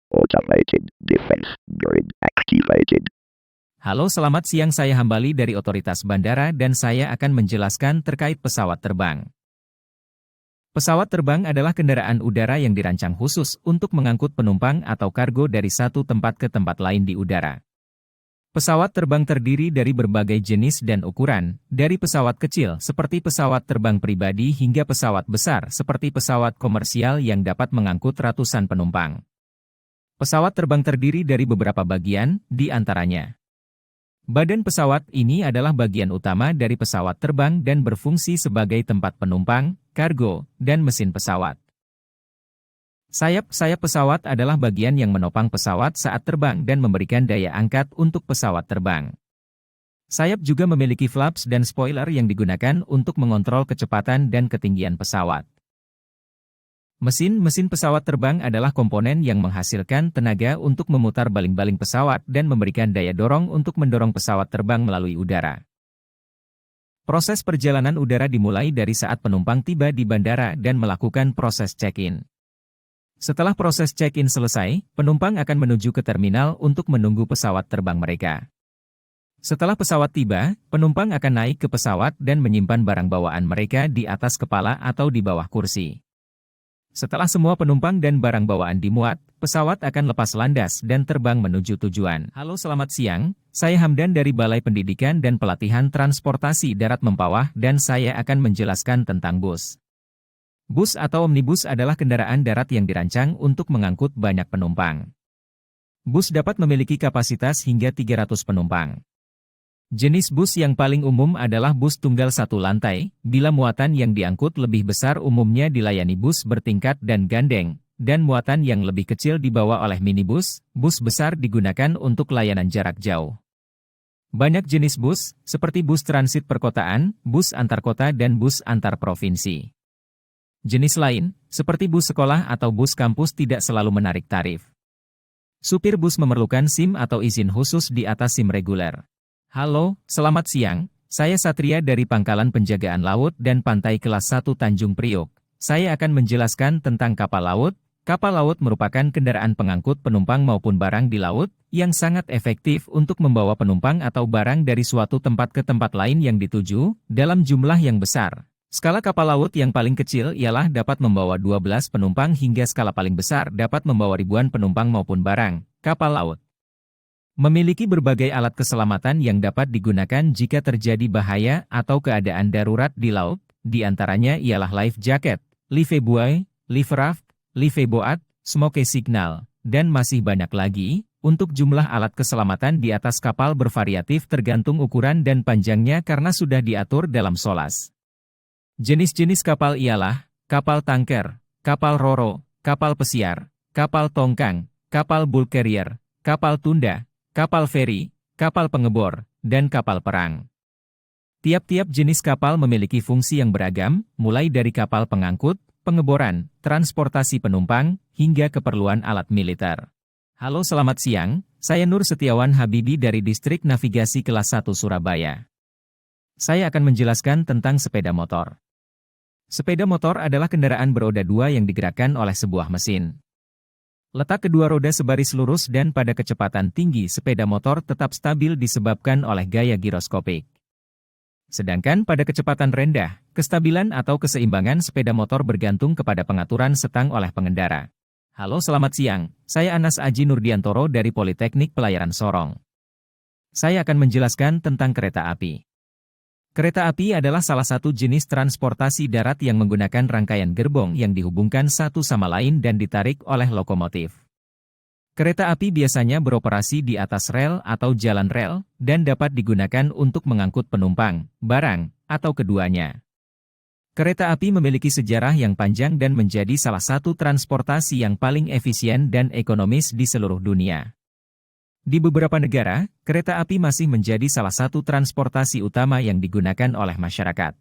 Automated defense grid activated. Halo, selamat siang, saya Hambali dari Otoritas Bandara dan saya akan menjelaskan terkait pesawat terbang. Pesawat terbang adalah kendaraan udara yang dirancang khusus untuk mengangkut penumpang atau kargo dari satu tempat ke tempat lain di udara. Pesawat terbang terdiri dari berbagai jenis dan ukuran, dari pesawat kecil seperti pesawat terbang pribadi hingga pesawat besar seperti pesawat komersial yang dapat mengangkut ratusan penumpang. Pesawat terbang terdiri dari beberapa bagian, di antaranya badan pesawat ini adalah bagian utama dari pesawat terbang dan berfungsi sebagai tempat penumpang, kargo, dan mesin pesawat. Sayap pesawat adalah bagian yang menopang pesawat saat terbang dan memberikan daya angkat untuk pesawat terbang. Sayap juga memiliki flaps dan spoiler yang digunakan untuk mengontrol kecepatan dan ketinggian pesawat. Mesin pesawat terbang adalah komponen yang menghasilkan tenaga untuk memutar baling-baling pesawat dan memberikan daya dorong untuk mendorong pesawat terbang melalui udara. Proses perjalanan udara dimulai dari saat penumpang tiba di bandara dan melakukan proses check-in. Setelah proses check-in selesai, penumpang akan menuju ke terminal untuk menunggu pesawat terbang mereka. Setelah pesawat tiba, penumpang akan naik ke pesawat dan menyimpan barang bawaan mereka di atas kepala atau di bawah kursi. Setelah semua penumpang dan barang bawaan dimuat, pesawat akan lepas landas dan terbang menuju tujuan. Halo, selamat siang, saya Hamdan dari Balai Pendidikan dan Pelatihan Transportasi Darat Mempawah dan saya akan menjelaskan tentang bus. Bus atau omnibus adalah kendaraan darat yang dirancang untuk mengangkut banyak penumpang. Bus dapat memiliki kapasitas hingga 300 penumpang. Jenis bus yang paling umum adalah bus tunggal satu lantai, bila muatan yang diangkut lebih besar umumnya dilayani bus bertingkat dan gandeng, dan muatan yang lebih kecil dibawa oleh minibus, bus besar digunakan untuk layanan jarak jauh. Banyak jenis bus, seperti bus transit perkotaan, bus antar kota dan bus antar provinsi. Jenis lain, seperti bus sekolah atau bus kampus tidak selalu menarik tarif. Supir bus memerlukan SIM atau izin khusus di atas SIM reguler. Halo, selamat siang, saya Satria dari Pangkalan Penjagaan Laut dan Pantai Kelas 1 Tanjung Priok. Saya akan menjelaskan tentang kapal laut. Kapal laut merupakan kendaraan pengangkut penumpang maupun barang di laut, yang sangat efektif untuk membawa penumpang atau barang dari suatu tempat ke tempat lain yang dituju, dalam jumlah yang besar. Skala kapal laut yang paling kecil ialah dapat membawa 12 penumpang hingga skala paling besar dapat membawa ribuan penumpang maupun barang. Kapal laut memiliki berbagai alat keselamatan yang dapat digunakan jika terjadi bahaya atau keadaan darurat di laut, di antaranya ialah life jacket, life buoy, life raft, life boat, smoke signal, dan masih banyak lagi. Untuk jumlah alat keselamatan di atas kapal bervariatif tergantung ukuran dan panjangnya karena sudah diatur dalam SOLAS. Jenis-jenis kapal ialah kapal tanker, kapal roro, kapal pesiar, kapal tongkang, kapal bulk carrier, kapal tunda, kapal feri, kapal pengebor, dan kapal perang. Tiap-tiap jenis kapal memiliki fungsi yang beragam, mulai dari kapal pengangkut, pengeboran, transportasi penumpang, hingga keperluan alat militer. Halo, selamat siang, saya Nur Setiawan Habibi dari Distrik Navigasi Kelas 1 Surabaya. Saya akan menjelaskan tentang sepeda motor. Sepeda motor adalah kendaraan beroda dua yang digerakkan oleh sebuah mesin. Letak kedua roda sebaris lurus dan pada kecepatan tinggi sepeda motor tetap stabil disebabkan oleh gaya giroskopik. Sedangkan pada kecepatan rendah, kestabilan atau keseimbangan sepeda motor bergantung kepada pengaturan setang oleh pengendara. Halo, selamat siang, saya Anas Aji Nurdiantoro dari Politeknik Pelayaran Sorong. Saya akan menjelaskan tentang kereta api. Kereta api adalah salah satu jenis transportasi darat yang menggunakan rangkaian gerbong yang dihubungkan satu sama lain dan ditarik oleh lokomotif. Kereta api biasanya beroperasi di atas rel atau jalan rel, dan dapat digunakan untuk mengangkut penumpang, barang, atau keduanya. Kereta api memiliki sejarah yang panjang dan menjadi salah satu transportasi yang paling efisien dan ekonomis di seluruh dunia. Di beberapa negara, kereta api masih menjadi salah satu transportasi utama yang digunakan oleh masyarakat.